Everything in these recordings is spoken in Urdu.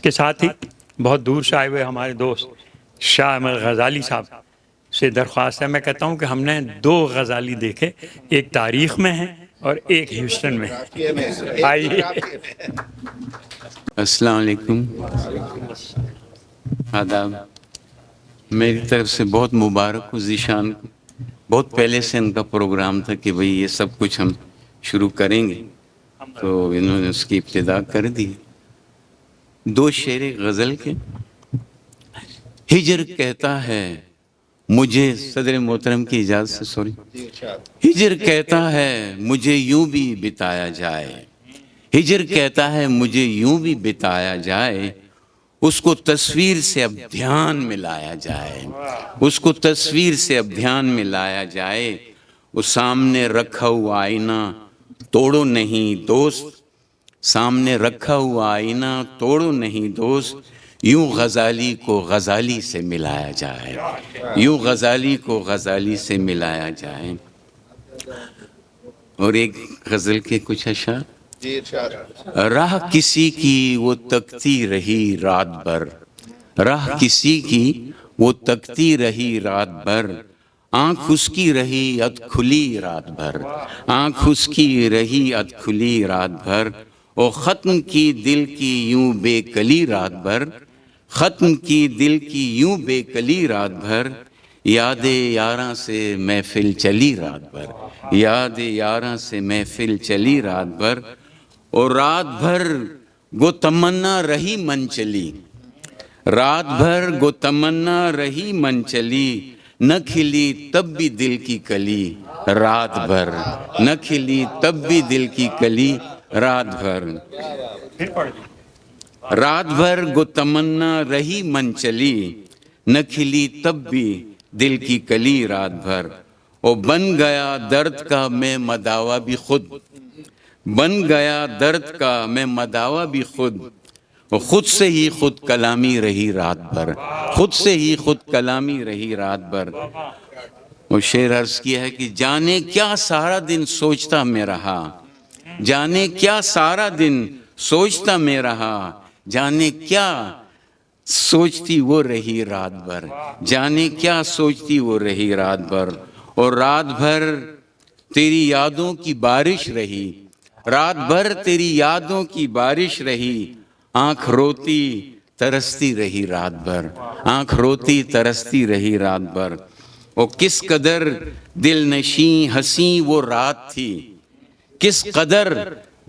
کے ساتھ ہی بہت دور سے آئے ہوئے ہمارے دوست شاہ احمد غزالی صاحب سے درخواست ہے. میں کہتا ہوں کہ ہم نے 2 غزالی دیکھے، ایک تاریخ میں ہے اور ایک ہیوسٹن میں ہے. آئیے. السلام علیکم، آداب. میری طرف سے بہت مبارک ہو ذیشان کو. بہت پہلے سے ان کا پروگرام تھا کہ بھئی یہ سب کچھ ہم شروع کریں گے، تو انہوں نے اس کی ابتدا کر دی. 2 شعر غزل کے. ہجر کہتا ہے مجھے، صدر محترم کی اجازت سے ہجر کہتا ہے مجھے یوں بھی بتایا جائے، ہجر کہتا ہے مجھے یوں بھی بتایا جائے، اس کو تصویر سے اب دھیان میں لایا جائے، اس کو تصویر سے اب دھیان میں لایا جائے. وہ سامنے رکھا ہوا آئینہ توڑو نہیں دوست، سامنے رکھا ہوا آئینہ توڑو نہیں دوست، یوں غزالی کو غزالی سے ملایا جائے، یوں غزالی کو غزالی سے ملایا جائے. اور ایک غزل کے کچھ اشعار. راہ کسی کی وہ تکتی رہی رات بھر، راہ کسی کی وہ تکتی رہی رات بھر، آنکھ اس کی رہی اد کھلی رات بھر، آنکھ اس کی رہی اد کھلی رات بھر. او ختم کی دل کی یوں بے کلی رات بھر، ختم کی دل کی یوں بے کلی رات بھر، یاد یاراں سے محفل چلی رات بھر، یاد یاراں سے محفل چلی رات بھر. اور رات بھر گو تمنا رہی من چلی، رات بھر گو تمنا رہی من چلی، نہ کھلی تب بھی دل کی کلی رات بھر، نہ کھلی تب بھی دل کی کلی رات بھر. رات بھر گو تمنا رہی من چلی، نہ کھلی تب بھی دل کی کلی رات بھر. او بن گیا درد کا میں مداوا بھی خود، بن گیا درد کا میں مداوا بھی خود، خود سے ہی خود کلامی رہی رات بھر، خود سے ہی خود کلامی رہی رات بھر. وہ شعر عرض کیا ہے کہ جانے کیا سارا دن سوچتا میں رہا، جانے کیا سارا دن سوچتا میں رہا، جانے کیا سوچتی وہ رہی رات بھر، جانے کیا سوچتی وہ رہی رات بھر. اور رات بھر تیری یادوں کی بارش رہی، رات بھر تیری یادوں کی بارش رہی، آنکھ روتی ترستی رہی رات بھر، آنکھ روتی ترستی رہی رات بھر. اور کس قدر دل نشیں ہنسی وہ رات تھی، کس قدر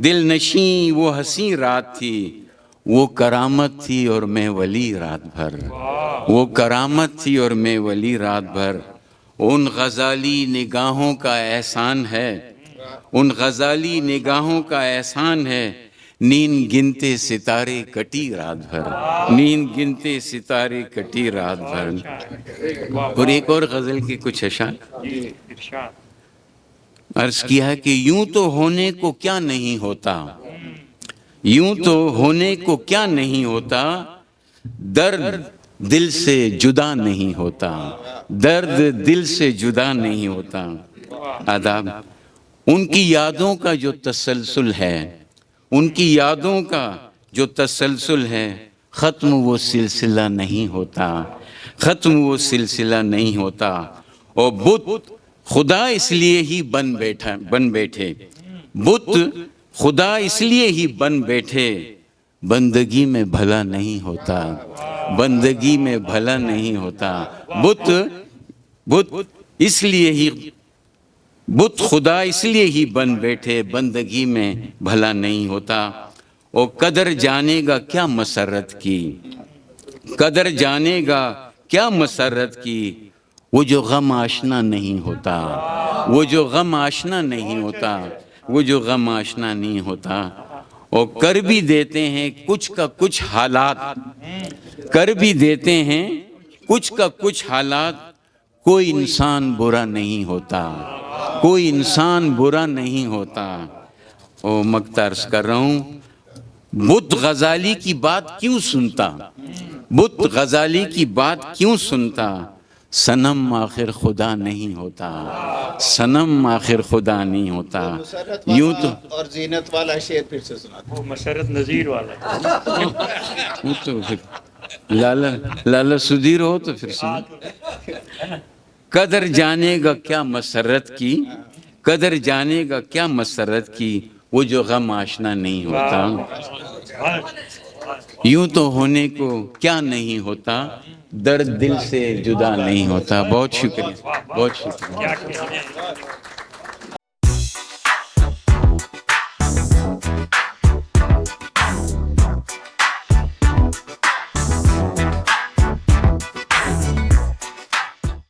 دل نشیں وہ ہنسی رات تھی، وہ کرامت تھی اور میں ولی رات بھر، وہ کرامت تھی اور میں ولی رات بھر. ان غزالی نگاہوں کا احسان ہے، ان غزالی نگاہوں کا احسان ہے، نیند گنتے ستارے کٹی رات بھر، نیند گنتے ستارے کٹی رات بھر. اور ایک اور غزل کے کچھ اشعار. عرض کیا ہے کہ یوں تو ہونے کو کیا نہیں ہوتا، یوں تو ہونے کو کیا نہیں ہوتا، درد دل سے جدا نہیں ہوتا، درد دل سے جدا نہیں ہوتا. آداب. ان کی یادوں کا جو تسلسل ہے، ان کی یادوں کا جو تسلسل ہے، ختم وہ سلسلہ نہیں ہوتا، ختم وہ سلسلہ نہیں ہوتا. اور بت خدا اس لیے ہی بن بیٹھے، بت خدا اس لیے ہی بن بیٹھے، بندگی میں بھلا نہیں ہوتا، بندگی میں بھلا نہیں ہوتا. بت اس لیے ہی، بت خدا اس لیے ہی بن بیٹھے، بندگی میں بھلا نہیں ہوتا. اور قدر جانے گا کیا مسرت کی، قدر جانے گا کیا مسرت کی، وہ جو غم آشنا نہیں ہوتا، وہ جو غم آشنا نہیں ہوتا، وہ جو غم آشنا نہیں ہوتا. اور کر بھی دیتے ہیں کچھ کا کچھ حالات، کر بھی دیتے ہیں کچھ کا کچھ حالات، کوئی انسان برا نہیں ہوتا، کوئی انسان برا نہیں ہوتا. او مقطع عرض کر رہا ہوں، بت غزالی کی بات کیوں سنتا، بت غزالی کی بات کیوں سنتا، صنم آخر خدا نہیں ہوتا، صنم آخر خدا نہیں ہوتا. مسرت یوں تو والا اور زینت والا شعر پھر سے سنا. وہ مسرت نذیر والا. وہ تو پھر لالا سدھیر ہو تو پھر سن. قدر جانے گا کیا مسرت کی، قدر جانے گا کیا مسرت کی، وہ جو غم آشنا نہیں ہوتا. یوں تو ہونے کو کیا نہیں ہوتا، درد دل سے جدا نہیں ہوتا. بہت شکریہ، بہت شکریہ. کیا کہنے ہیں.